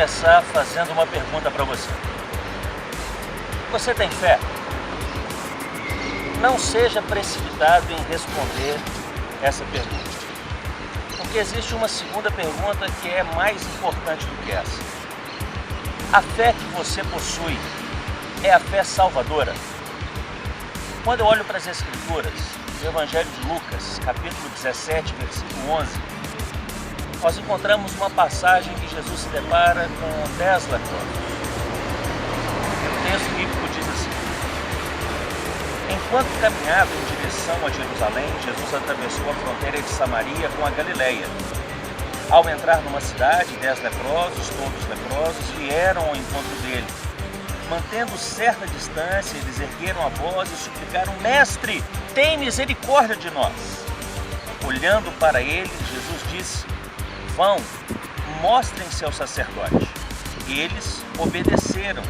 começar fazendo uma pergunta para você. Você tem fé? Não seja precipitado em responder essa pergunta, porque existe uma segunda pergunta que é mais importante do que essa. A fé que você possui é a fé salvadora? Quando eu olho para as Escrituras, no Evangelho de Lucas, capítulo 17, versículo 11, nós encontramos uma passagem que Jesus se depara com 10 leprosos. O texto bíblico diz assim: enquanto caminhava em direção a Jerusalém, Jesus atravessou a fronteira de Samaria com a Galileia. Ao entrar numa cidade, 10 leprosos, todos leprosos, vieram ao encontro dele. Mantendo certa distância, eles ergueram a voz e suplicaram: Mestre, tem misericórdia de nós. Olhando para eles, Jesus disse: vão, mostrem-se ao sacerdote. Eles obedeceram,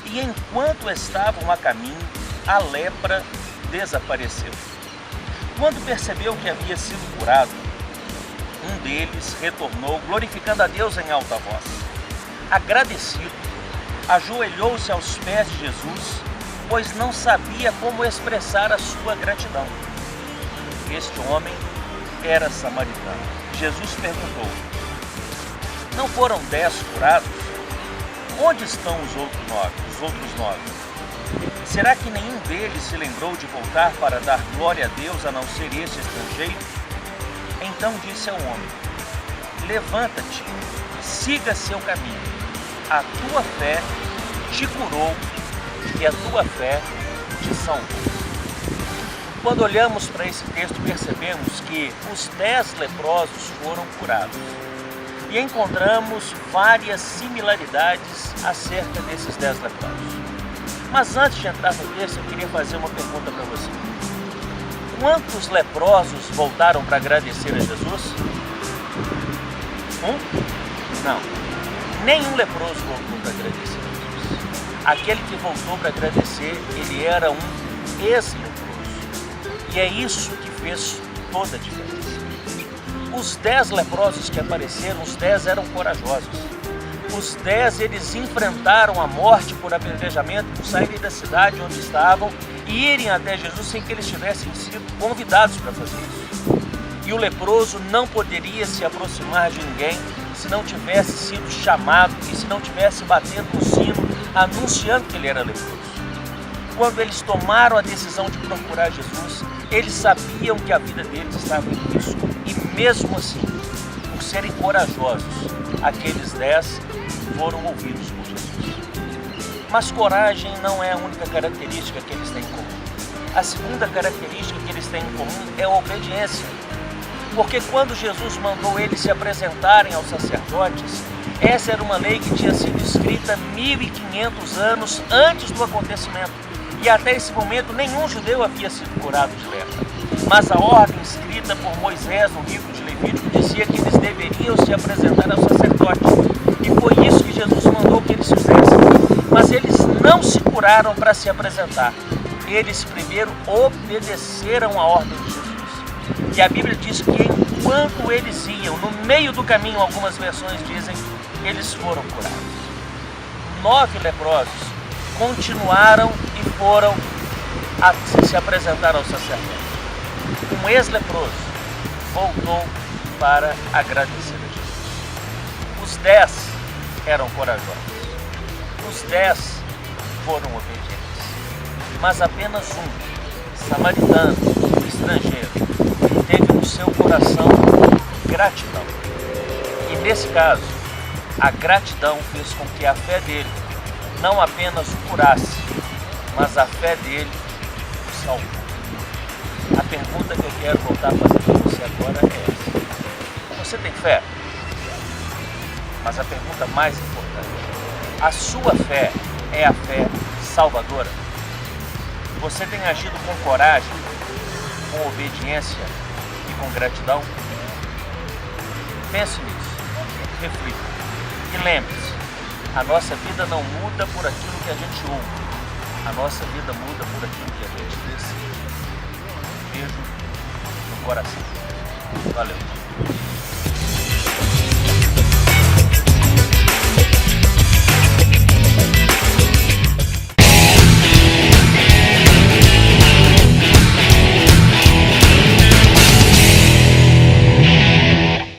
e enquanto estavam a caminho, a lepra desapareceu. Quando percebeu que havia sido curado, um deles retornou, glorificando a Deus em alta voz. Agradecido, ajoelhou-se aos pés de Jesus, pois não sabia como expressar a sua gratidão. Este homem era samaritano. Jesus perguntou: não foram 10 curados? Onde estão os outros 9? Será que nenhum deles se lembrou de voltar para dar glória a Deus, a não ser esse estrangeiro? Então disse ao homem: levanta-te, siga seu caminho. A tua fé te curou e a tua fé te salvou. Quando olhamos para esse texto, percebemos que os 10 leprosos foram curados. E encontramos várias similaridades acerca desses 10 leprosos. Mas antes de entrar no texto, eu queria fazer uma pergunta para você. Quantos leprosos voltaram para agradecer a Jesus? Não. Nenhum leproso voltou para agradecer a Jesus. Aquele que voltou para agradecer, ele era um ex-leproso. E é isso que fez toda a diferença. Os 10 leprosos que apareceram, os 10 eram corajosos. Os 10, eles enfrentaram a morte por apedrejamento, por saírem da cidade onde estavam e irem até Jesus sem que eles tivessem sido convidados para fazer isso. E o leproso não poderia se aproximar de ninguém se não tivesse sido chamado e se não tivesse batendo no sino, anunciando que ele era leproso. Quando eles tomaram a decisão de procurar Jesus, eles sabiam que a vida deles estava em risco. E mesmo assim, por serem corajosos, aqueles 10 foram ouvidos por Jesus. Mas coragem não é a única característica que eles têm em comum. A segunda característica que eles têm em comum é a obediência. Porque quando Jesus mandou eles se apresentarem aos sacerdotes, essa era uma lei que tinha sido escrita 1500 anos antes do acontecimento. E até esse momento nenhum judeu havia sido curado de lepra. Mas a ordem escrita por Moisés no livro de Levítico dizia que eles deveriam se apresentar ao sacerdote. E foi isso que Jesus mandou que eles fizessem. Mas eles não se curaram para se apresentar. Eles primeiro obedeceram a ordem de Jesus. E a Bíblia diz que enquanto eles iam, no meio do caminho, algumas versões dizem, eles foram curados. 9 leprosos continuaram e foram se apresentar ao sacerdote. Um ex-leproso voltou para agradecer a Jesus. Os 10 eram corajosos. Os 10 foram obedientes. Mas apenas um, samaritano, estrangeiro, teve no seu coração gratidão. E nesse caso, a gratidão fez com que a fé dele não apenas o curasse, mas a fé dele o salvou. A pergunta que eu quero voltar a fazer para você agora é essa: você tem fé? Mas a pergunta mais importante: a sua fé é a fé salvadora? Você tem agido com coragem, com obediência e com gratidão? Pense nisso, reflita e lembre-se: a nossa vida não muda por aquilo que a gente ouve, a nossa vida muda por aquilo que a gente decide. Beijo no coração. Valeu.